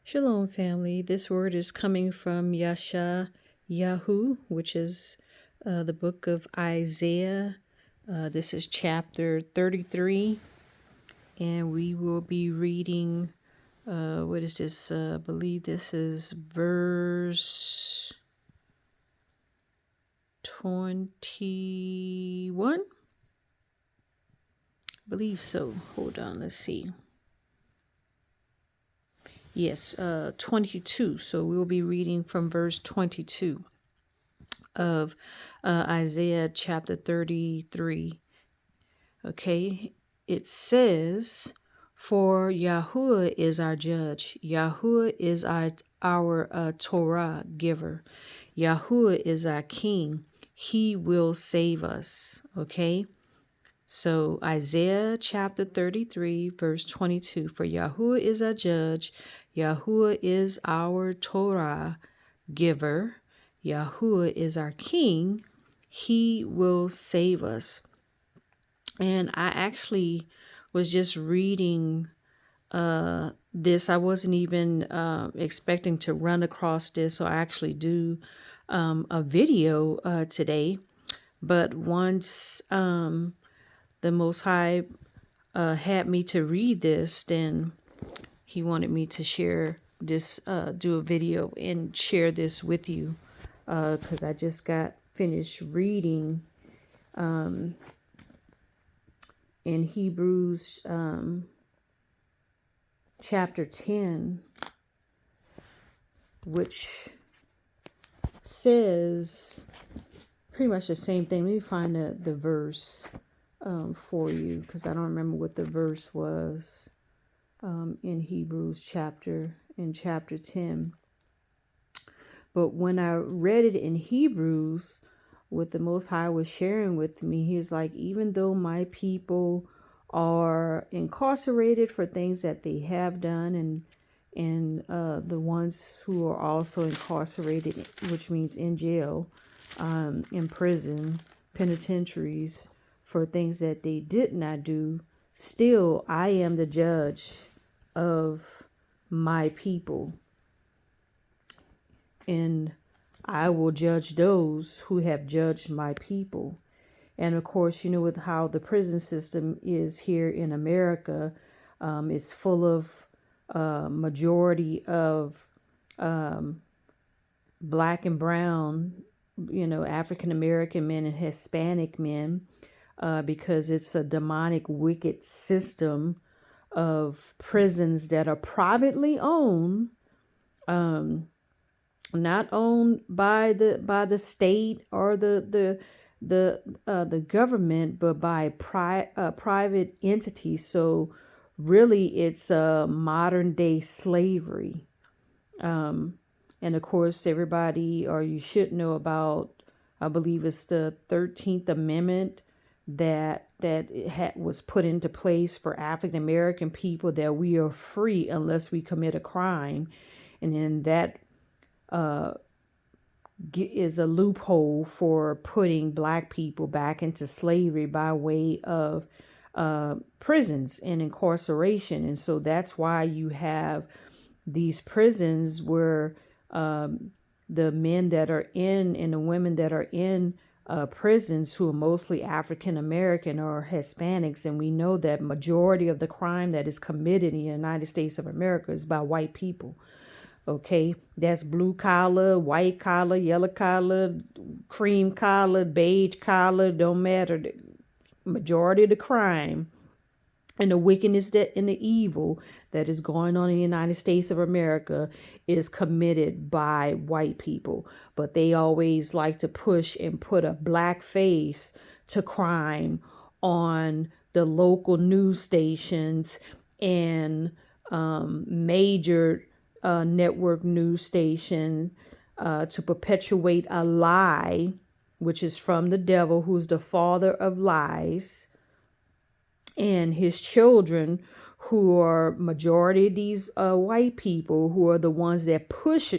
Shalom, family. This word is coming from Yesha'yahu, which is the book of Isaiah. This is chapter 33, and we will be reading, what is this? I believe this is verse 21. I believe so. Hold on, let's see. Yes, 22. So we'll be reading from verse 22 of Isaiah chapter 33. Okay, it says, "For Yahuah is our judge. Yahuah is our Torah giver. Yahuah is our king. He will save us." Okay. So Isaiah chapter 33, verse 22, "For Yahuah is our judge, Yahuah is our Torah giver, Yahuah is our king, he will save us." And I actually was just reading this. I wasn't even expecting to run across this, so I actually do a video today. But once the Most High had me to read this, then he wanted me to share this, do a video and share this with you, because I just got finished reading in Hebrews chapter 10, which says pretty much the same thing. Let me find the verse for you, because I don't remember what the verse was in Hebrews chapter 10. But when I read it in Hebrews, what the Most High was sharing with me, he was like, even though my people are incarcerated for things that they have done, and the ones who are also incarcerated, which means in jail, in prison, penitentiaries, for things that they did not do, still I am the judge of my people, and I will judge those who have judged my people. And of course, you know, with how the prison system is here in America, it's full of majority of black and brown, you know, African American men and Hispanic men, because it's a demonic, wicked system of prisons that are privately owned, not owned by the state or the government, but by private entities. So really, it's a modern day slavery. And of course, everybody, or you should know about, I believe it's the 13th Amendment that was put into place for African American people, that we are free unless we commit a crime. And then that is a loophole for putting black people back into slavery by way of prisons and incarceration. And so that's why you have these prisons where the men that are in and the women that are in prisons, who are mostly African American or Hispanics. And we know that majority of the crime that is committed in the United States of America is by white people. Okay, that's blue collar, white collar, yellow collar, cream collar, beige collar, don't matter. The majority of the crime and the wickedness and the evil that is going on in the United States of America is committed by white people. But they always like to push and put a black face to crime on the local news stations and major network news station, to perpetuate a lie, which is from the devil, who's the father of lies, and his children, who are majority of these white people, who are the ones that push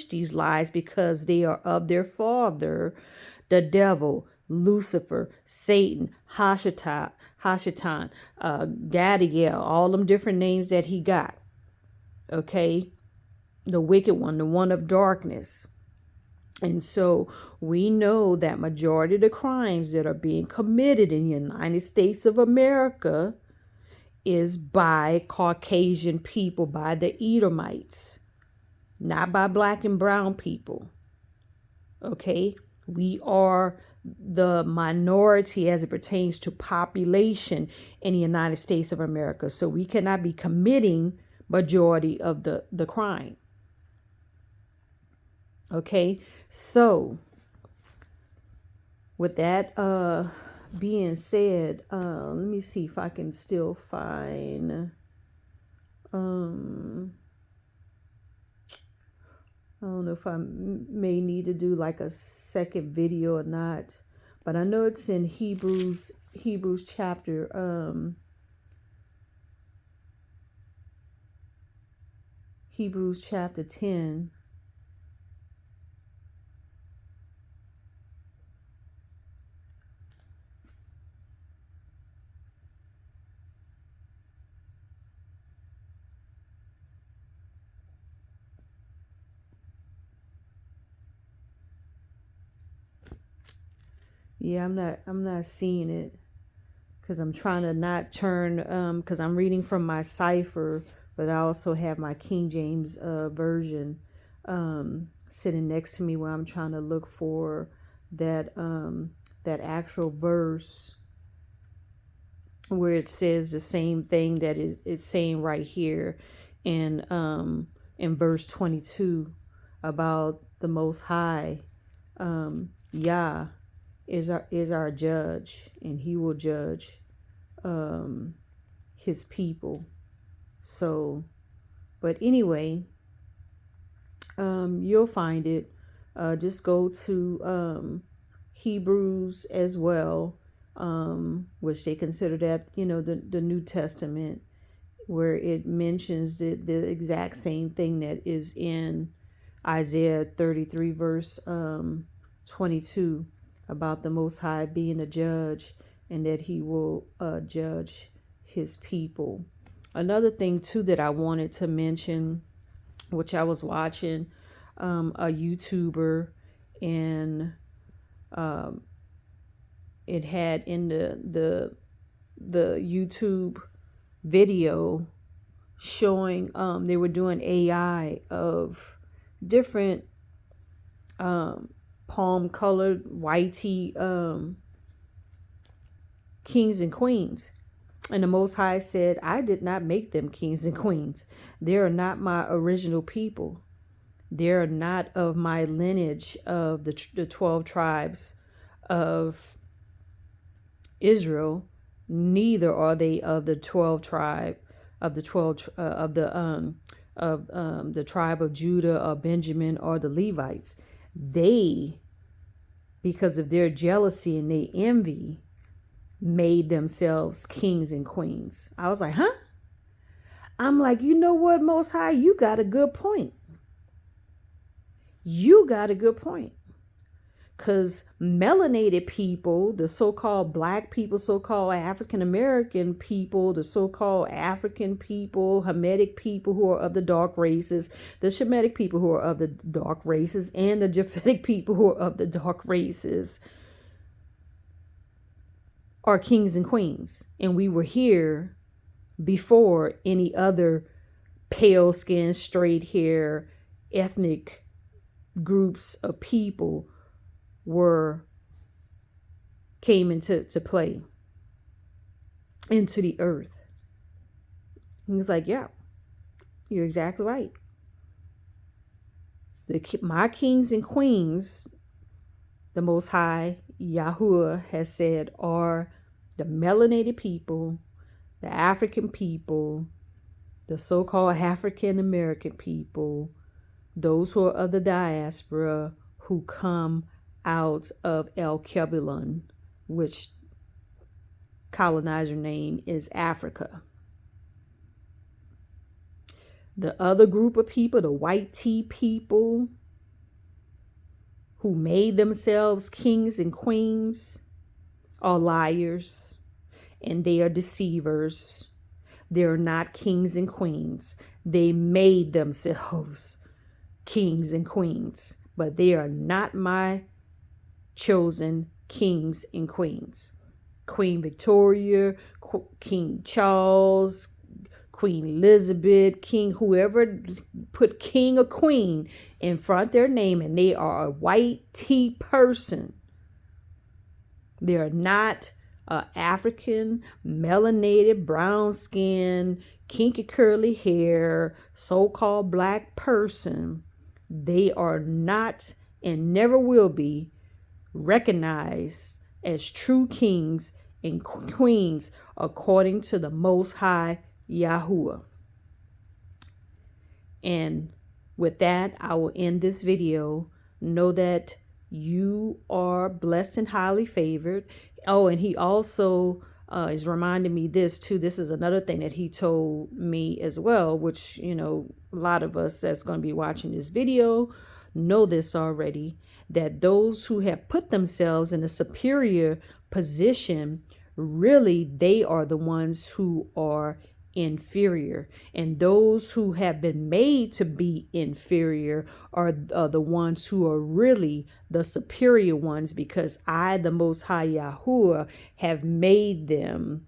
these lies, because they are of their father, the devil, Lucifer, Satan, Hashatan, Gadiel, all them different names that he got. Okay. the wicked one, the one of darkness. And so we know that majority of the crimes that are being committed in the United States of America is by Caucasian people, by the Edomites, not by black and brown people. Okay, we are the minority as it pertains to population in the United States of America. So we cannot be committing majority of the crime. Okay, so with that being said, let me see if I can still find I don't know if I may need to do like a second video or not, but I know it's in Hebrews chapter Hebrews chapter 10. Yeah, I'm not seeing it because I'm trying to not turn because I'm reading from my cipher, but I also have my King James version sitting next to me where I'm trying to look for that that actual verse where it says the same thing that it's saying right here in verse 22 about the Most High. Yah is our judge, and he will judge his people. So, but anyway, you'll find it. Just go to Hebrews as well, which they consider that, the New Testament, where it mentions the exact same thing that is in Isaiah 33 verse 22 about the Most High being a judge and that he will judge his people. Another thing too that I wanted to mention, which I was watching a YouTuber, and it had in the YouTube video showing they were doing AI of different palm colored whitey kings and queens. And the Most High said, I did not make them kings and queens. They are not my original people. They are not of my lineage of the 12 tribes of Israel. Neither are they of the 12 tribe of the 12 of the tribe of Judah or Benjamin or the Levites. They, because of their jealousy and their envy, made themselves kings and queens. I was like, huh? I'm like, you know what, Most High, you got a good point. You got a good point. Because melanated people, the so-called black people, so-called African-American people, the so-called African people, Hamitic people who are of the dark races, the Shemitic people who are of the dark races, and the Japhetic people who are of the dark races are kings and queens. And we were here before any other pale skin, straight hair, ethnic groups of people came into play into the earth. And he's like, yeah, you're exactly right. My kings and queens, the Most High Yahuah has said, are the melanated people, the African people, the so-called African American people, those who are of the diaspora, who come out of Alkebulan, which colonizer name is Africa. The other group of people, the white tea people, who made themselves kings and queens, are liars, and they are deceivers. They're not kings and queens. They made themselves kings and queens, but they are not my chosen kings and queens. Queen Victoria, King Charles, Queen Elizabeth, King, whoever put king or queen in front of their name and they are a white tea person. They are not African, melanated, brown skin, kinky curly hair, so-called black person. They are not and never will be recognized as true kings and queens according to the Most High Yahuah. And with that, I will end this video. Know that you are blessed and highly favored. Oh, and he also is reminding me this too. This is another thing that he told me as well, which, you know, a lot of us that's going to be watching this video know this already, that those who have put themselves in a superior position, really, they are the ones who are inferior, and those who have been made to be inferior are the ones who are really the superior ones, because I, the Most High Yahuah, have made them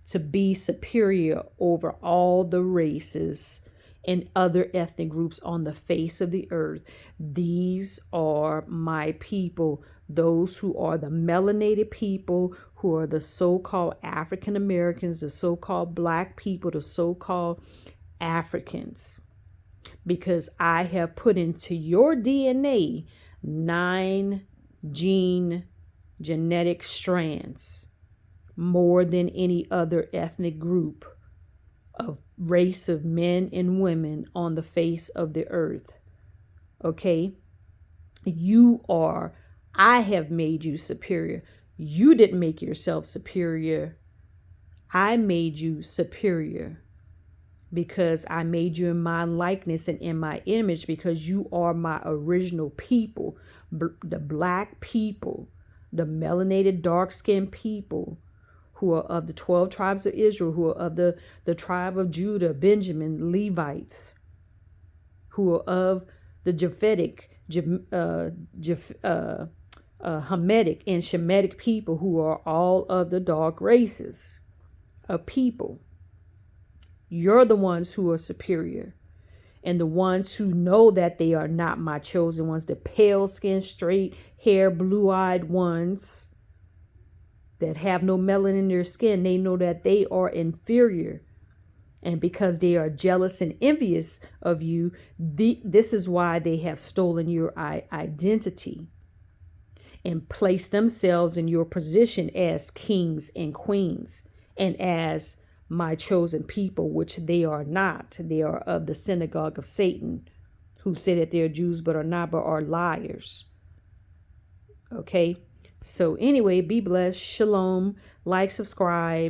to be superior over all the races and other ethnic groups on the face of the earth. These are my people, those who are the melanated people, who are the so-called African Americans, the so-called black people, the so-called Africans. Because I have put into your DNA 9 genetic strands, more than any other ethnic group of race of men and women on the face of the earth. Okay? I have made you superior. You didn't make yourself superior. I made you superior because I made you in my likeness and in my image, because you are my original people, the black people, the melanated, dark-skinned people who are of the 12 tribes of Israel, who are of the tribe of Judah, Benjamin, Levites, who are of the Japhetic, Hamitic, and Shemitic people, who are all of the dark races of people. You're the ones who are superior, and the ones who know that they are not my chosen ones, the pale skin, straight hair, blue-eyed ones that have no melanin in their skin, they know that they are inferior. And because they are jealous and envious of you, this is why they have stolen your identity and placed themselves in your position as kings and queens and as my chosen people, which they are not. They are of the synagogue of Satan, who say that they're Jews but are not, but are liars. Okay? So anyway, be blessed. Shalom. Like, subscribe.